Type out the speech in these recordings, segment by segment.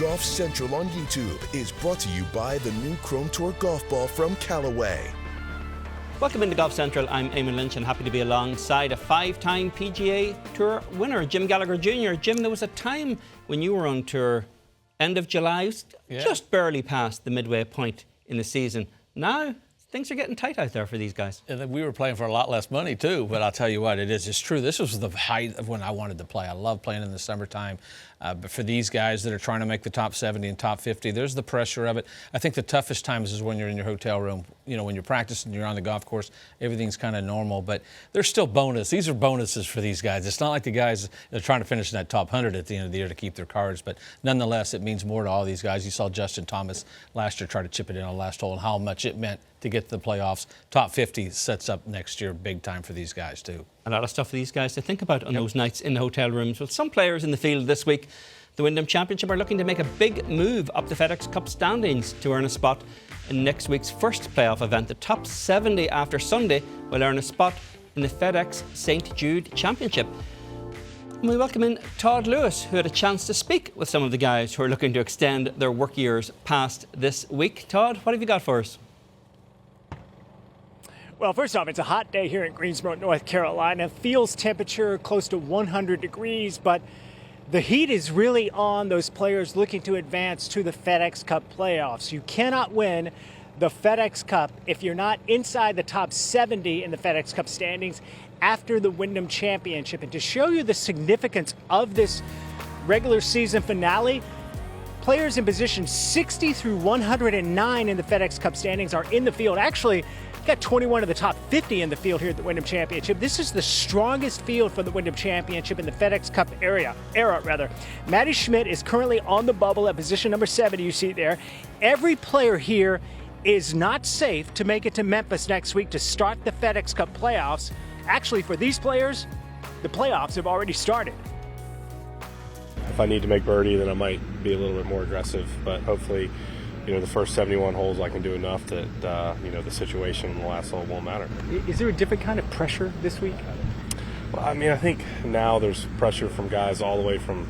Golf Central on YouTube is brought to you by the new Chrome Tour golf ball from Callaway. Welcome into Golf Central. I'm Eamon Lynch and happy to be alongside a 5-time PGA Tour winner, Jim Gallagher Jr. Jim, there was a time when you were on tour, end of July, just barely past the midway point in the season. Now, things are getting tight out there for these guys. And we were playing for a lot less money, too. But I'll tell you what, it's true. This was the height of when I wanted to play. I love playing in the summertime. But for these guys that are trying to make the top 70 and top 50, there's the pressure of it. I think the toughest times is when you're in your hotel room. You know, when you're practicing, you're on the golf course, everything's kind of normal. But there's still bonus. These are bonuses for these guys. It's not like the guys that are trying to finish in that top 100 at the end of the year to keep their cards. But nonetheless, it means more to all these guys. You saw Justin Thomas last year try to chip it in on the last hole and how much it meant to get to the playoffs. Top 50 sets up next year big time for these guys, too. A lot of stuff for these guys to think about on those nights in the hotel rooms. Well, some players in the field this week, the Wyndham Championship, are looking to make a big move up the FedEx Cup standings to earn a spot in next week's first playoff event. The top 70 after Sunday will earn a spot in the FedEx St. Jude Championship. And we welcome in Todd Lewis, who had a chance to speak with some of the guys who are looking to extend their work years past this week. Todd, what have you got for us? Well, first off, it's a hot day here in Greensboro, North Carolina. Feels temperature close to 100 degrees, but the heat is really on those players looking to advance to the FedEx Cup Playoffs. You cannot win the FedEx Cup if you're not inside the top 70 in the FedEx Cup standings after the Wyndham Championship. And to show you the significance of this regular season finale, players in position 60 through 109 in the FedEx Cup standings are in the field. Actually, got 21 of the top 50 in the field here at the Wyndham Championship. This is the strongest field for the Wyndham Championship in the FedEx Cup era. Matty Schmidt is currently on the bubble at position number 70, you see there. Every player here is not safe to make it to Memphis next week to start the FedEx Cup playoffs. Actually, for these players, the playoffs have already started. If I need to make birdie, then I might be a little bit more aggressive, but hopefully, you know, the first 71 holes I can do enough that, you know, the situation in the last hole won't matter. Is there a different kind of pressure this week? Well, I mean, I think now there's pressure from guys all the way from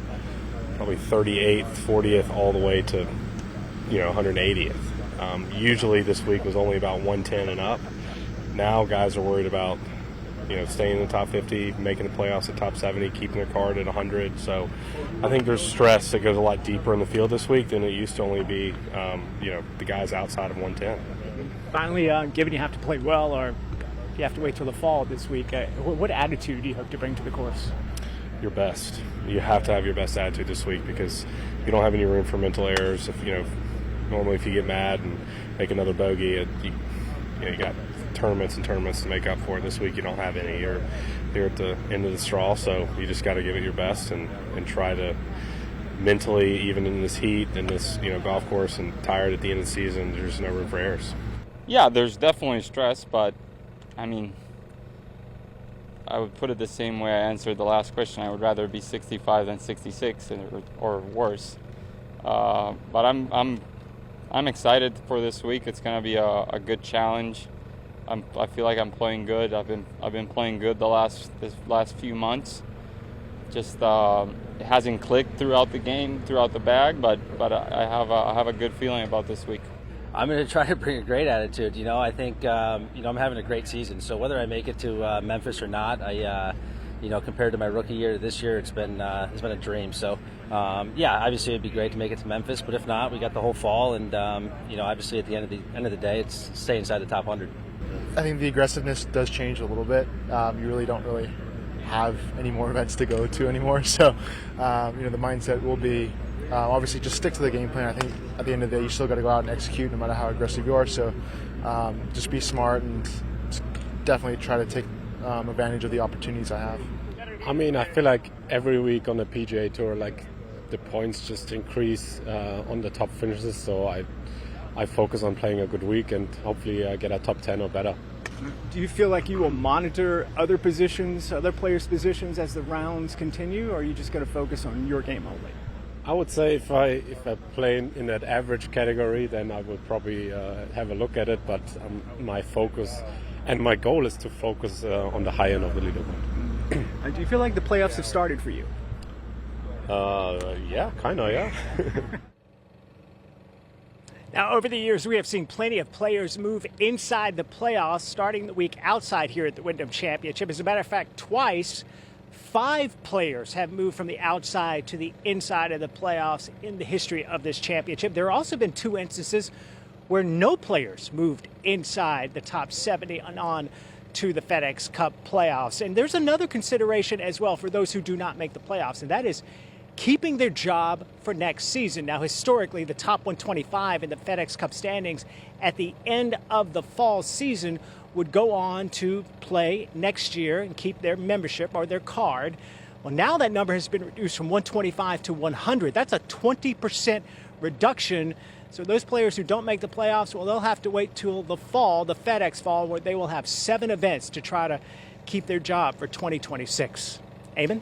probably 38th, 40th, all the way to, you know, 180th. Usually this week was only about 110 and up. Now guys are worried about, you know, staying in the top 50, making the playoffs at top 70, keeping their card at 100. So I think there's stress that goes a lot deeper in the field this week than it used to only be, you know, the guys outside of 110. Finally, given you have to play well or you have to wait till the fall this week, what attitude do you hope to bring to the course? Your best. You have to have your best attitude this week because you don't have any room for mental errors. If you know, normally if you get mad and make another bogey, you got tournaments and tournaments to make up for it. This week you don't have any. You're at the end of the straw, so you just got to give it your best and try to mentally, even in this heat and this, you know, golf course and tired at the end of the season, there's no room for errors. Yeah, there's definitely stress, but I mean, I would put it the same way I answered the last question. I would rather be 65 than 66 or worse. But I'm excited for this week. It's going to be a good challenge. I feel like I'm playing good. I've been playing good this last few months. Just it hasn't clicked throughout the game, throughout the bag, but I have a good feeling about this week. I'm going to try to bring a great attitude. You know, I think you know, I'm having a great season. So whether I make it to Memphis or not, you know, compared to my rookie year to this year, it's been a dream. So yeah, obviously it'd be great to make it to Memphis, but if not, we got the whole fall, and you know, obviously at the end of the day, it's stay inside the top 100. I think the aggressiveness does change a little bit. You really don't have any more events to go to anymore. So you know, the mindset will be obviously just stick to the game plan. I think at the end of the day, you still got to go out and execute no matter how aggressive you are. So just be smart and definitely try to take advantage of the opportunities I have. I mean, I feel like every week on the PGA Tour, like the points just increase on the top finishes. So I focus on playing a good week and hopefully get a top 10 or better. Do you feel like you will monitor other players' positions as the rounds continue, or are you just going to focus on your game only? I would say if I play in that average category, then I would probably have a look at it. But my focus and my goal is to focus on the high end of the leaderboard. Do you feel like the playoffs have started for you? Yeah, kind of, yeah. Now, over the years, we have seen plenty of players move inside the playoffs, starting the week outside here at the Wyndham Championship. As a matter of fact, twice, 5 players have moved from the outside to the inside of the playoffs in the history of this championship. There have also been 2 instances where no players moved inside the top 70 and on to the FedEx Cup playoffs. And there's another consideration as well for those who do not make the playoffs, and that is keeping their job for next season. Now, historically, the top 125 in the FedEx Cup standings at the end of the fall season would go on to play next year and keep their membership or their card. Well, now that number has been reduced from 125 to 100. That's a 20% reduction. So those players who don't make the playoffs, well, they'll have to wait till the fall, the FedEx fall, where they will have 7 events to try to keep their job for 2026. Eamon?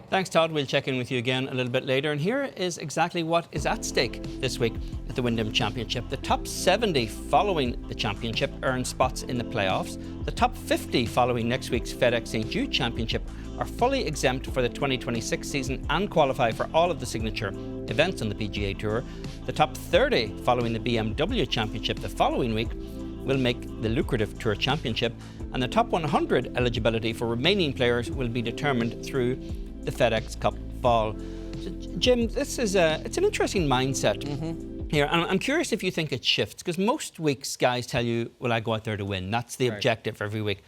Thanks, Todd. We'll check in with you again a little bit later. And here is exactly what is at stake this week at the Wyndham Championship. The top 70 following the championship earn spots in the playoffs. The top 50 following next week's FedEx St. Jude Championship are fully exempt for the 2026 season and qualify for all of the signature events on the PGA Tour. The top 30 following the BMW Championship the following week will make the lucrative Tour Championship, and the top 100 eligibility for remaining players will be determined through the FedEx Cup Fall. So, Jim, this is it's an interesting mindset here, and I'm curious if you think it shifts, because most weeks guys tell you, well, I go out there to win. That's the objective every week.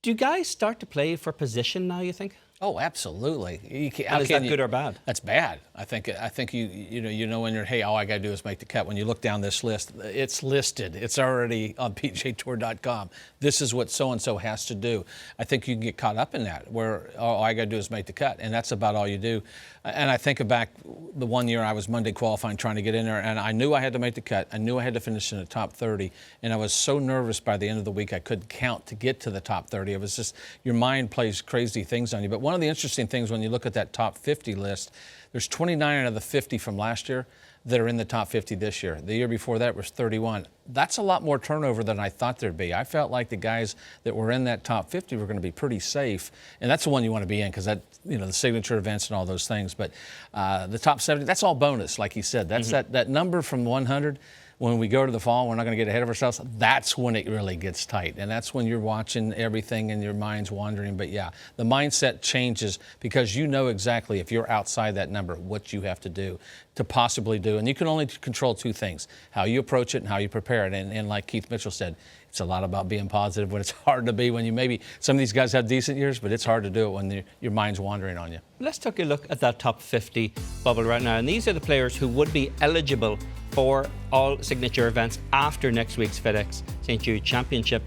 Do guys start to play for position now, you think? Oh, absolutely. And is that good or bad? That's bad. I think you know when you're, hey, all I got to do is make the cut. When you look down this list, it's listed. It's already on PGAtour.com. This is what so-and-so has to do. I think you can get caught up in that, where all I got to do is make the cut, and that's about all you do. And I think back the one year I was Monday qualifying, trying to get in there, and I knew I had to make the cut. I knew I had to finish in the top 30, and I was so nervous by the end of the week I couldn't count to get to the top 30. It was just, your mind plays crazy things on you. But one of the interesting things when you look at that top 50 list, there's 29 out of the 50 from last year that are in the top 50 this year. The year before that was 31. That's a lot more turnover than I thought there'd be. I felt like the guys that were in that top 50 were going to be pretty safe, and that's the one you want to be in, because that, you know, the signature events and all those things. But the top 70, that's all bonus, like you said. That's that number from 100. When we go to the fall, we're not going to get ahead of ourselves. That's when it really gets tight. And that's when you're watching everything and your mind's wandering. But yeah, the mindset changes, because you know exactly, if you're outside that number, what you have to do to possibly do. And you can only control 2 things, how you approach it and how you prepare it. And like Keith Mitchell said, it's a lot about being positive when it's hard to be, when you maybe, some of these guys have decent years, but it's hard to do it when your mind's wandering on you. Let's take a look at that top 50 bubble right now. And these are the players who would be eligible for all signature events after next week's FedEx St. Jude Championship.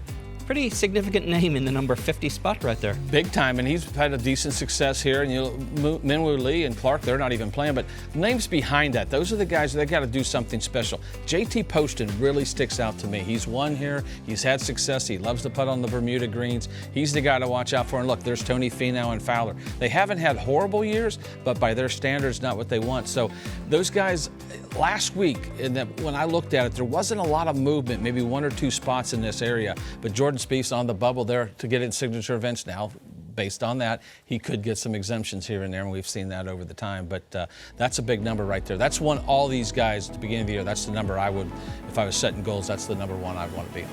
Pretty significant name in the number 50 spot right there. Big time, and he's had a decent success here. And Minwoo Lee and Clark, they're not even playing, but names behind that, those are the guys that got to do something special. JT Poston really sticks out to me. He's won here. He's had success. He loves to putt on the Bermuda greens. He's the guy to watch out for. And look, there's Tony Finau and Fowler. They haven't had horrible years, but by their standards, not what they want. So those guys, last week, when I looked at it, there wasn't a lot of movement, maybe 1 or 2 spots in this area, but Jordan Spieth's on the bubble there to get in signature events now. Based on that, he could get some exemptions here and there, and we've seen that over the time. But that's a big number right there. That's one all these guys at the beginning of the year, that's the number I would, if I was setting goals, that's the number 1 I'd want to be on.